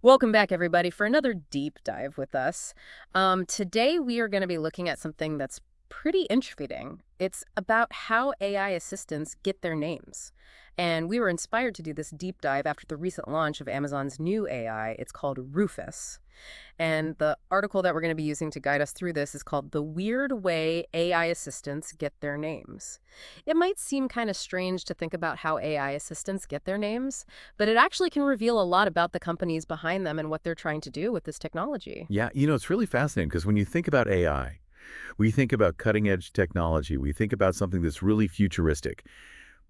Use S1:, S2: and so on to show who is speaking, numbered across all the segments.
S1: Welcome back, everybody, for another deep dive with us. Today, we are going to be looking at something that's pretty interesting. It's about how AI assistants get their names. And we were inspired to do this deep dive after the recent launch of Amazon's new AI. It's called Rufus. And the article that we're going to be using to guide us through this is called The Weird Way AI Assistants Get Their Names. It might seem kind of strange to think about how AI assistants get their names, but it actually can reveal a lot about the companies behind them and what they're trying to do with this technology.
S2: Yeah, it's really fascinating because when you think about AI, we think about cutting-edge technology. We think about something that's really futuristic.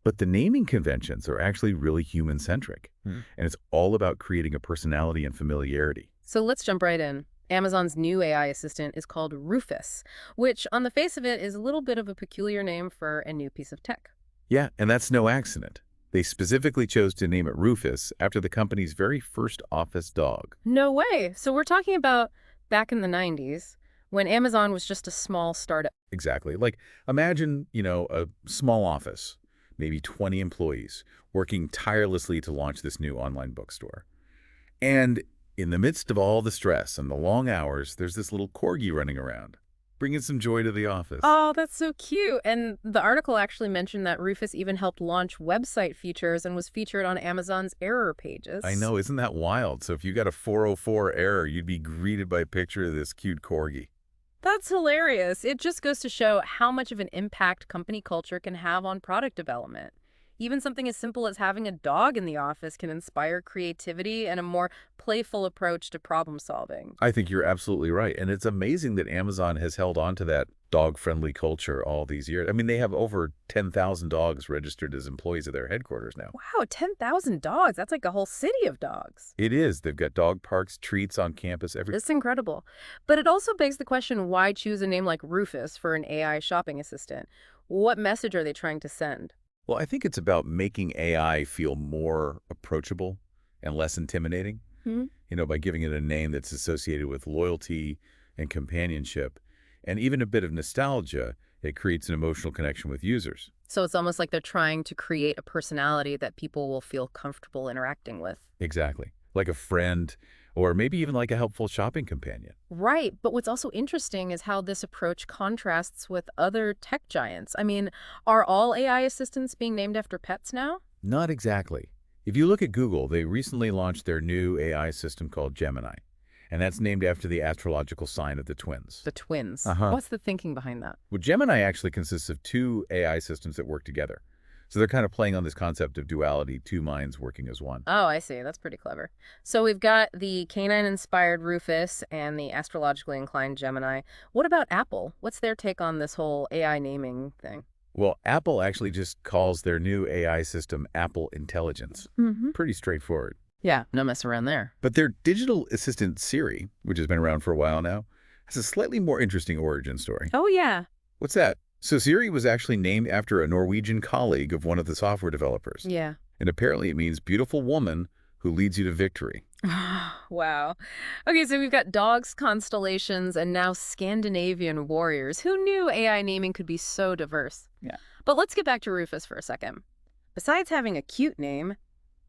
S2: But the naming conventions are actually really human-centric. And it's all about creating a personality and familiarity.
S1: So let's jump right in. Amazon's new AI assistant is called Rufus, which on the face of it is a little bit of a peculiar name for a new piece of tech.
S2: Yeah, and that's no accident. They specifically chose to name it Rufus after the company's very first office dog.
S1: No way. So we're talking about back in the 90s when Amazon was just a small startup.
S2: Exactly. Like, imagine, a small office, maybe 20 employees, working tirelessly to launch this new online bookstore. And in the midst of all the stress and the long hours, there's this little corgi running around, bringing some joy to the office.
S1: Oh, that's so cute. And the article actually mentioned that Rufus even helped launch website features and was featured on Amazon's error pages.
S2: I know, isn't that wild? So if you got a 404 error, you'd be greeted by a picture of this cute corgi.
S1: That's hilarious. It just goes to show how much of an impact company culture can have on product development. Even something as simple as having a dog in the office can inspire creativity and a more playful approach to problem solving.
S2: I think you're absolutely right. And it's amazing that Amazon has held on to that dog-friendly culture all these years. I mean, they have over 10,000 dogs registered as employees at their headquarters now.
S1: Wow, 10,000 dogs. That's like a whole city of dogs.
S2: It is. They've got dog parks, treats on campus,
S1: It's incredible. But it also begs the question, why choose a name like Rufus for an AI shopping assistant? What message are they trying to send?
S2: Well, I think it's about making AI feel more approachable and less intimidating,
S1: Hmm?
S2: by giving it a name that's associated with loyalty and companionship. And even a bit of nostalgia, it creates an emotional connection with users.
S1: So it's almost like they're trying to create a personality that people will feel comfortable interacting with.
S2: Exactly. Like a friend, or maybe even like a helpful shopping companion.
S1: Right, but what's also interesting is how this approach contrasts with other tech giants. I mean, are all AI assistants being named after pets now?
S2: Not exactly. If you look at Google, they recently launched their new AI system called Gemini, and that's named after the astrological sign of the twins.
S1: The twins.
S2: Uh-huh.
S1: What's the thinking behind that?
S2: Well, Gemini actually consists of two AI systems that work together. So they're kind of playing on this concept of duality, two minds working as one.
S1: Oh, I see. That's pretty clever. So we've got the canine-inspired Rufus and the astrologically inclined Gemini. What about Apple? What's their take on this whole AI naming thing?
S2: Well, Apple actually just calls their new AI system Apple Intelligence.
S1: Mm-hmm.
S2: Pretty straightforward.
S1: Yeah, no mess around there.
S2: But their digital assistant Siri, which has been around for a while now, has a slightly more interesting origin story.
S1: Oh, yeah.
S2: What's that? So Siri was actually named after a Norwegian colleague of one of the software developers.
S1: Yeah.
S2: And apparently it means beautiful woman who leads you to victory.
S1: Wow. Okay, so we've got dogs, constellations, and now Scandinavian warriors. Who knew AI naming could be so diverse?
S2: Yeah.
S1: But let's get back to Rufus for a second. Besides having a cute name,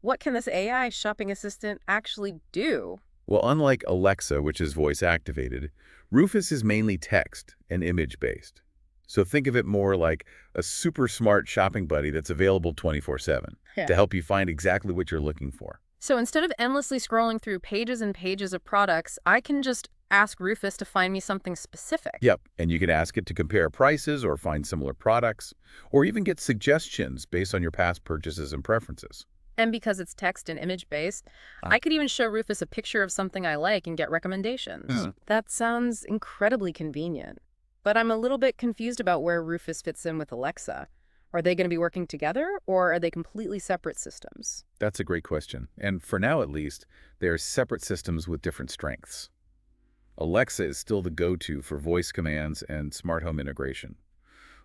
S1: what can this AI shopping assistant actually do?
S2: Well, unlike Alexa, which is voice activated, Rufus is mainly text and image based. So think of it more like a super smart shopping buddy that's available 24/7
S1: Yeah.
S2: to help you find exactly what you're looking for.
S1: So instead of endlessly scrolling through pages and pages of products, I can just ask Rufus to find me something specific.
S2: Yep, and you can ask it to compare prices or find similar products, or even get suggestions based on your past purchases and preferences.
S1: And because it's text and image-based, I could even show Rufus a picture of something I like and get recommendations. That sounds incredibly convenient. But I'm a little bit confused about where Rufus fits in with Alexa. Are they going to be working together, or are they completely separate systems?
S2: That's a great question. And for now, at least, they are separate systems with different strengths. Alexa is still the go-to for voice commands and smart home integration,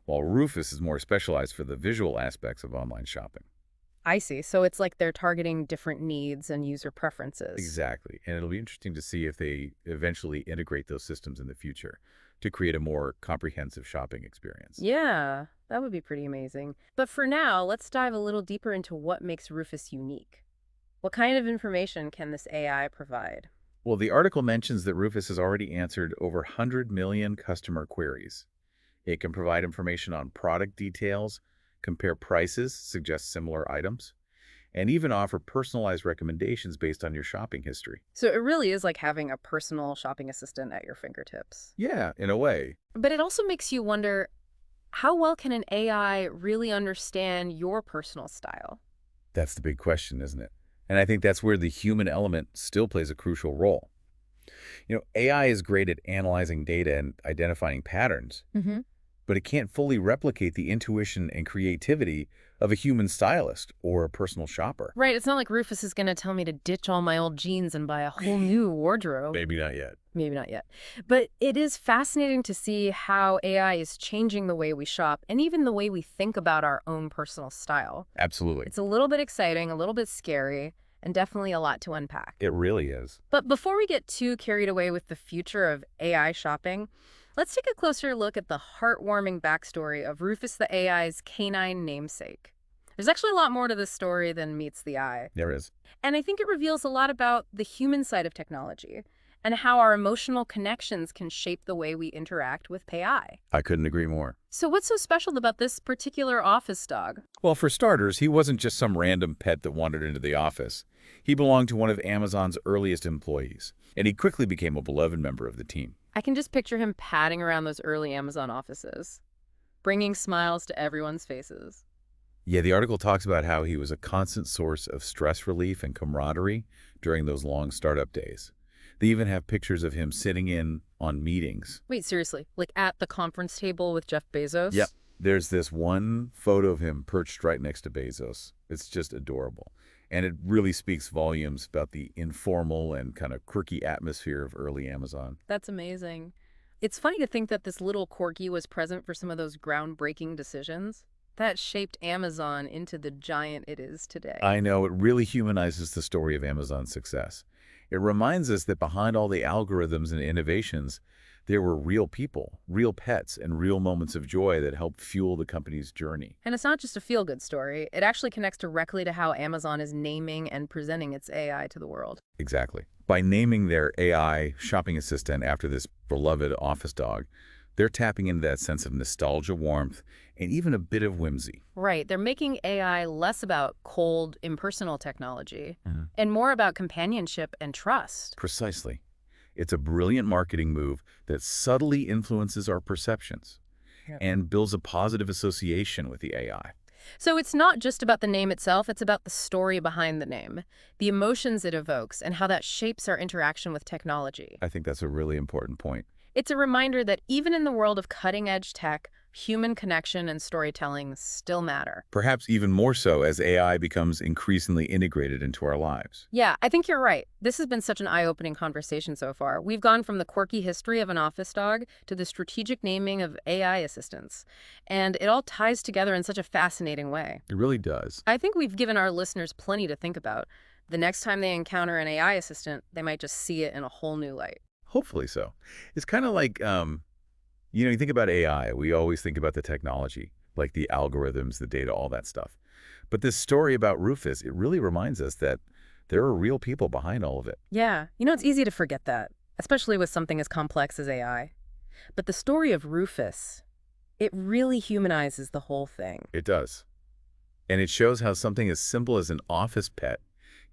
S2: while Rufus is more specialized for the visual aspects of online shopping.
S1: I see. So it's like they're targeting different needs and user preferences.
S2: Exactly. And it'll be interesting to see if they eventually integrate those systems in the future to create a more comprehensive shopping experience.
S1: Yeah, that would be pretty amazing. But for now, let's dive a little deeper into what makes Rufus unique. What kind of information can this AI provide?
S2: Well, the article mentions that Rufus has already answered over 100 million customer queries. It can provide information on product details, compare prices, suggest similar items, and even offer personalized recommendations based on your shopping history.
S1: So it really is like having a personal shopping assistant at your fingertips.
S2: Yeah, in a way.
S1: But it also makes you wonder, how well can an AI really understand your personal style?
S2: That's the big question, isn't it? And I think that's where the human element still plays a crucial role. AI is great at analyzing data and identifying patterns,
S1: Hmm.
S2: but it can't fully replicate the intuition and creativity of a human stylist or a personal shopper.
S1: Right, it's not like Rufus is going to tell me to ditch all my old jeans and buy a whole new wardrobe.
S2: Maybe not yet.
S1: Maybe not yet. But it is fascinating to see how AI is changing the way we shop and even the way we think about our own personal style.
S2: Absolutely.
S1: It's a little bit exciting, a little bit scary, and definitely a lot to unpack.
S2: It really is.
S1: But before we get too carried away with the future of AI shopping, let's take a closer look at the heartwarming backstory of Rufus the AI's canine namesake. There's actually a lot more to this story than meets the eye.
S2: There is.
S1: And I think it reveals a lot about the human side of technology and how our emotional connections can shape the way we interact with AI.
S2: I couldn't agree more.
S1: So what's so special about this particular office dog?
S2: Well, for starters, he wasn't just some random pet that wandered into the office. He belonged to one of Amazon's earliest employees, and he quickly became a beloved member of the team.
S1: I can just picture him padding around those early Amazon offices, bringing smiles to everyone's faces.
S2: Yeah, the article talks about how he was a constant source of stress relief and camaraderie during those long startup days. They even have pictures of him sitting in on meetings.
S1: Wait, seriously? Like at the conference table with Jeff Bezos?
S2: Yep. There's this one photo of him perched right next to Bezos. It's just adorable. And it really speaks volumes about the informal and kind of quirky atmosphere of early Amazon.
S1: That's amazing. It's funny to think that this little corgi was present for some of those groundbreaking decisions that shaped Amazon into the giant it is today.
S2: I know, it really humanizes the story of Amazon's success. It reminds us that behind all the algorithms and innovations, there were real people, real pets, and real moments of joy that helped fuel the company's journey.
S1: And it's not just a feel-good story. It actually connects directly to how Amazon is naming and presenting its AI to the world.
S2: Exactly. By naming their AI shopping assistant after this beloved office dog, they're tapping into that sense of nostalgia, warmth, and even a bit of whimsy.
S1: Right. They're making AI less about cold, impersonal technology
S2: Mhm.
S1: and more about companionship and trust.
S2: Precisely. It's a brilliant marketing move that subtly influences our perceptions and builds a positive association with the AI.
S1: So it's not just about the name itself, it's about the story behind the name, the emotions it evokes, and how that shapes our interaction with technology.
S2: I think that's a really important point.
S1: It's a reminder that even in the world of cutting-edge tech, human connection and storytelling still matter.
S2: Perhaps even more so as AI becomes increasingly integrated into our lives.
S1: Yeah, I think you're right. This has been such an eye-opening conversation so far. We've gone from the quirky history of an office dog to the strategic naming of AI assistants. And it all ties together in such a fascinating way.
S2: It really does.
S1: I think we've given our listeners plenty to think about. The next time they encounter an AI assistant, they might just see it in a whole new light.
S2: Hopefully so. It's kind of like, you think about AI, we always think about the technology, like the algorithms, the data, all that stuff. But this story about Rufus, it really reminds us that there are real people behind all of it.
S1: Yeah, it's easy to forget that, especially with something as complex as AI. But the story of Rufus, it really humanizes the whole thing.
S2: It does. And it shows how something as simple as an office pet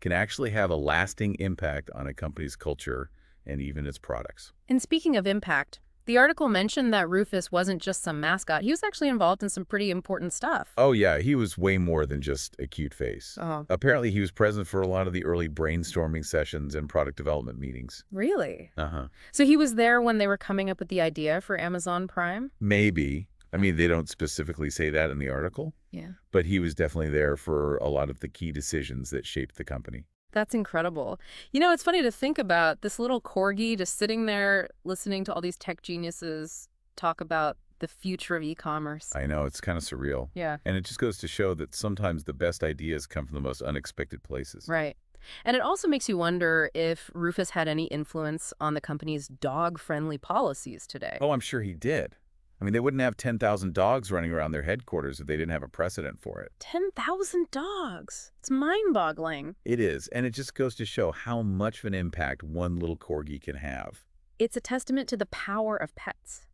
S2: can actually have a lasting impact on a company's culture and even its products.
S1: And speaking of impact, the article mentioned that Rufus wasn't just some mascot. He was actually involved in some pretty important stuff.
S2: Oh yeah, he was way more than just a cute face.
S1: Oh,
S2: Apparently he was present for a lot of the early brainstorming sessions and product development meetings.
S1: really?
S2: Uh-huh.
S1: So he was there when they were coming up with the idea for Amazon Prime?
S2: Maybe. I mean, they don't specifically say that in the article,
S1: Yeah.
S2: but he was definitely there for a lot of the key decisions that shaped the company.
S1: That's incredible. It's funny to think about this little corgi just sitting there listening to all these tech geniuses talk about the future of e-commerce.
S2: I know, it's kind of surreal.
S1: Yeah,
S2: And it just goes to show that sometimes the best ideas come from the most unexpected places.
S1: right. And it also makes you wonder if Rufus had any influence on the company's dog-friendly policies today.
S2: Oh, I'm sure he did. I mean, they wouldn't have 10,000 dogs running around their headquarters if they didn't have a precedent for it.
S1: 10,000 dogs. It's mind-boggling.
S2: It is, and it just goes to show how much of an impact one little corgi can have.
S1: It's a testament to the power of pets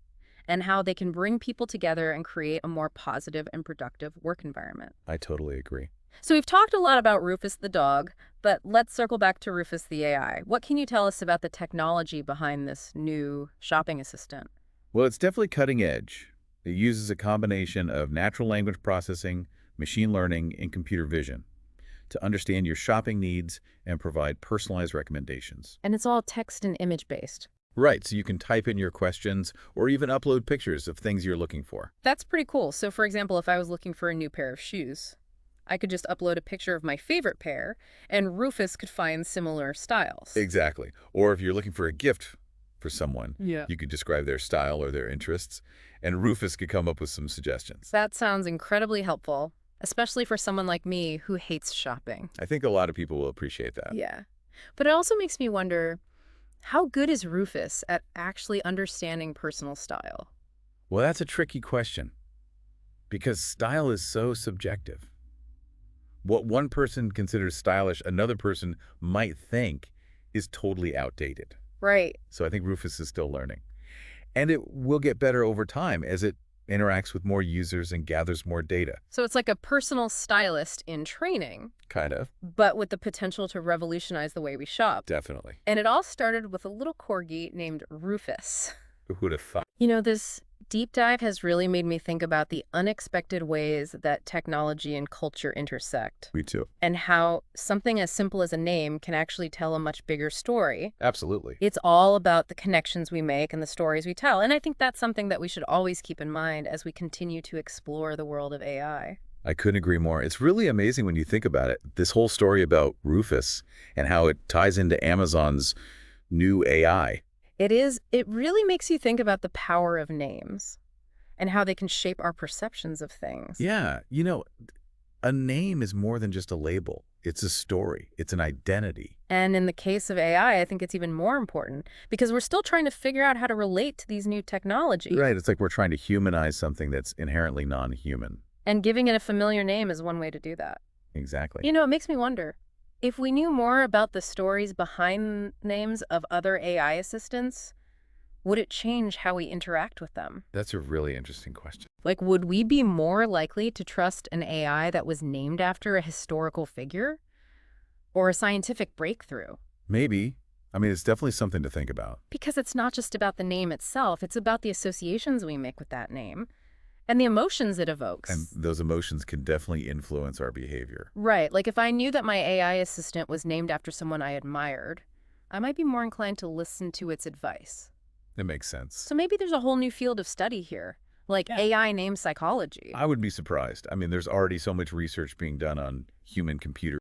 S1: and how they can bring people together and create a more positive and productive work environment.
S2: I totally agree.
S1: So we've talked a lot about Rufus the dog, but let's circle back to Rufus the AI. What can you tell us about the technology behind this new shopping assistant?
S2: Well, it's definitely cutting edge. It uses a combination of natural language processing, machine learning, and computer vision to understand your shopping needs and provide personalized recommendations.
S1: And it's all text and image based.
S2: Right, so you can type in your questions or even upload pictures of things you're looking for.
S1: That's pretty cool. So for example, if I was looking for a new pair of shoes, I could just upload a picture of my favorite pair and Rufus could find similar styles.
S2: Exactly. Or if you're looking for a gift for someone,
S1: Yeah.
S2: you could describe their style or their interests, and Rufus could come up with some suggestions.
S1: That sounds incredibly helpful, especially for someone like me who hates shopping.
S2: I think a lot of people will appreciate that.
S1: Yeah. But it also makes me wonder, how good is Rufus at actually understanding personal style?
S2: Well, that's a tricky question because style is so subjective. What one person considers stylish, another person might think is totally outdated.
S1: Right.
S2: So I think Rufus is still learning. And it will get better over time as it interacts with more users and gathers more data.
S1: So it's like a personal stylist in training,
S2: Kind of.
S1: but with the potential to revolutionize the way we shop.
S2: Definitely.
S1: And it all started with a little corgi named Rufus.
S2: Who'd have thought?
S1: You know, this deep dive has really made me think about the unexpected ways that technology and culture intersect,
S2: Me too.
S1: and how something as simple as a name can actually tell a much bigger story.
S2: Absolutely.
S1: It's all about the connections we make and the stories we tell. And I think that's something that we should always keep in mind as we continue to explore the world of AI.
S2: I couldn't agree more. It's really amazing when you think about it. This whole story about Rufus and how it ties into Amazon's new AI.
S1: It really makes you think about the power of names and how they can shape our perceptions of things.
S2: Yeah, a name is more than just a label. It's a story. It's an identity.
S1: And in the case of AI, I think it's even more important because we're still trying to figure out how to relate to these new technologies.
S2: Right. It's like we're trying to humanize something that's inherently non-human.
S1: And giving it a familiar name is one way to do that.
S2: Exactly.
S1: You know, it makes me wonder, if we knew more about the stories behind names of other AI assistants, would it change how we interact with them?
S2: That's a really interesting question.
S1: Like, would we be more likely to trust an AI that was named after a historical figure or a scientific breakthrough?
S2: Maybe. I mean, it's definitely something to think about.
S1: Because it's not just about the name itself, it's about the associations we make with that name and the emotions it evokes.
S2: And those emotions can definitely influence our behavior.
S1: Right. Like if I knew that my AI assistant was named after someone I admired, I might be more inclined to listen to its advice.
S2: It makes sense.
S1: So maybe there's a whole new field of study here, like AI name psychology.
S2: I would be surprised. I mean, there's already so much research being done on human-computer